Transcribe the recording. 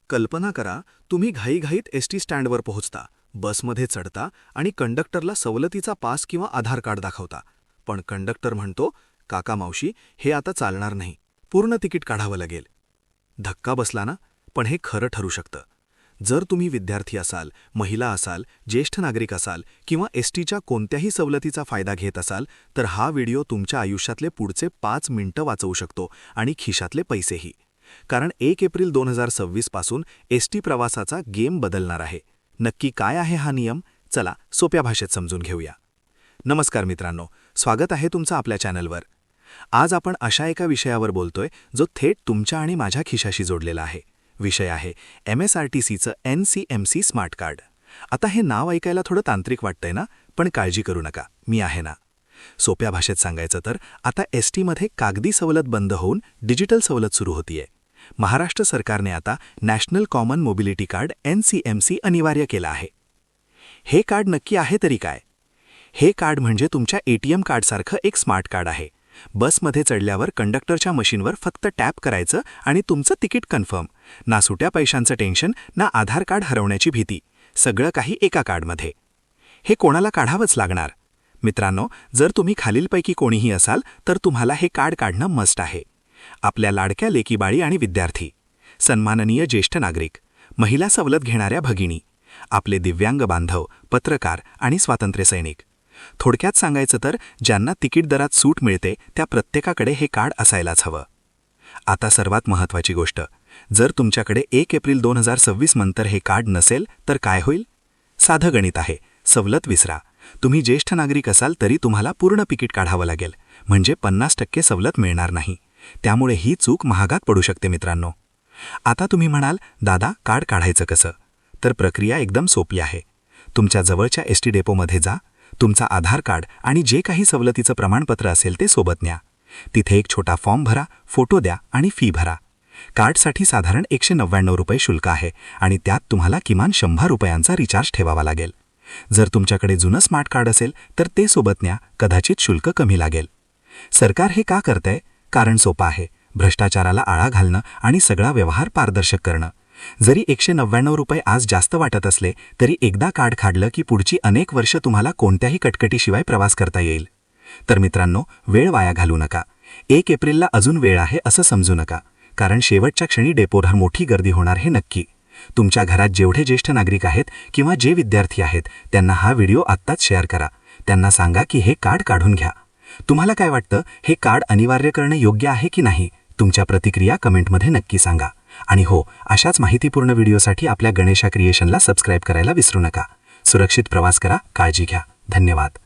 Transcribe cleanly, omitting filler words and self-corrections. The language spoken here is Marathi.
कल्पना करा, तुम्ही घाईघाईत एसटी स्टँडवर पोहोचता, बसमध्ये चढता आणि कंडक्टरला सवलतीचा पास किंवा आधार कार्ड दाखवता. पण कंडक्टर म्हणतो, काका मावशी, हे आता चालणार नाही, पूर्ण तिकीट काढावं लागेल. धक्का बसला ना? पण हे खरं ठरू शकतं. जर तुम्ही विद्यार्थी असाल, महिला असाल, ज्येष्ठ नागरिक असाल किंवा एसटीच्या कोणत्याही सवलतीचा फायदा घेत असाल, तर हा व्हिडिओ तुमच्या आयुष्यातले पुढचे 5 मिनिटं वाचवू शकतो आणि खिशातले पैसेही. कारण 1 एप्रिल 2026 पासून एसटी प्रवासाचा गेम बदलणार आहे. नक्की काय आहे हा नियम? चला सोप्या भाषेत समजून घेऊया. नमस्कार मित्रांनो, स्वागत आहे तुमचं आपल्या चॅनलवर. आज आपण अशा एका विषयावर बोलतोय जो थेट तुमच्या आणि माझ्या खिशाशी जोडलेला आहे. विषय आहे MSRTCचं NCMC स्मार्ट कार्ड. आता हे नाव ऐकायला थोडं तांत्रिक वाटतंय ना, पण काळजी करू नका, मी आहे ना. सोप्या भाषेत सांगायचं तर आता एसटीमध्ये कागदी सवलत बंद होऊन डिजिटल सवलत सुरू होतीये. महाराष्ट्र सरकारने आता national common mobility card NCMC अनिवार्य केलं आहे. हे कार्ड नक्की आहे तरी काय? हे कार्ड म्हणजे तुमच्या ATM कार्डसारखं एक स्मार्ट कार्ड आहे. बसमध्ये चढल्यावर कंडक्टरच्या मशीनवर फक्त टॅप करायचं आणि तुमचं तिकीट कन्फर्म. ना सुट्या पैशांचं टेन्शन, ना आधार कार्ड हरवण्याची भीती. सगळं काही एका कार्डमध्ये. हे कोणाला काढावंच लागणार? मित्रांनो, जर तुम्ही खालीलपैकी कोणीही असाल तर तुम्हाला हे कार्ड काढणं मस्ट आहे. आपल्या लाडक्या लेकीबाळी आणि विद्यार्थी, सन्माननीय ज्येष्ठ नागरिक, महिला सवलत घेणाऱ्या भगिनी, आपले दिव्यांग बांधव, पत्रकार आणि स्वातंत्र्यसैनिक. थोडक्यात सांगायचं तर ज्यांना तिकीट दरात सूट मिळते त्या प्रत्येकाकडे हे कार्ड असायलाच हवं. आता सर्वात महत्त्वाची गोष्ट, जर तुमच्याकडे 1 एप्रिल 2026 नंतर हे कार्ड नसेल तर काय होईल? साधं गणित आहे, सवलत विसरा. तुम्ही ज्येष्ठ नागरिक असाल तरी तुम्हाला पूर्ण तिकीट काढावं लागेल, म्हणजे 50% सवलत मिळणार नाही. त्यामुळे ही चूक महागात पडू शकते मित्रांनो. आता तुम्ही म्हणाल, दादा कार्ड काढायचं कसं? तर प्रक्रिया एकदम सोपी आहे. तुमच्या जवळच्या एसटी डेपोमध्ये जा, तुमचा आधार कार्ड आणि जे काही सवलतीचं प्रमाणपत्र असेल ते सोबत न्या. तिथे एक छोटा फॉर्म भरा, फोटो द्या आणि फी भरा. कार्डसाठी साधारण 199 रुपये शुल्क आहे आणि त्यात तुम्हाला किमान 100 रुपयांचा रिचार्ज ठेवावा लागेल. जर तुमच्याकडे जुनं स्मार्ट कार्ड असेल तर ते सोबत न्या, कदाचित शुल्क कमी लागेल. सरकार हे का करतंय? कारण सोपं आहे, भ्रष्टाचाराला आळा घालणं आणि सगळा व्यवहार पारदर्शक करणं. जरी 199 रुपये आज जास्त वाटत असले तरी एकदा कार्ड काढलं की पुढची अनेक वर्ष तुम्हाला कोणत्याही कटकटीशिवाय प्रवास करता येईल. तर मित्रांनो, वेळ वाया घालू नका. 1 एप्रिलला अजून वेळ आहे असं समजू नका, कारण शेवटच्या क्षणी डेपोवर मोठी गर्दी होणार हे नक्की. तुमच्या घरात जेवढे ज्येष्ठ नागरिक आहेत किंवा जे विद्यार्थी आहेत त्यांना हा व्हिडिओ आत्ताच शेअर करा. त्यांना सांगा की हे कार्ड काढून घ्या. तुम्हाला काय वाटतं, हे कार्ड अनिवार्य करणं योग्य आहे की नाही? तुमच्या प्रतिक्रिया कमेंटमध्ये नक्की सांगा. आणि हो, अशाच माहितीपूर्ण व्हिडिओसाठी आपल्या गणेशा क्रिएशनला सबस्क्राईब करायला विसरू नका. सुरक्षित प्रवास करा, काळजी घ्या. धन्यवाद.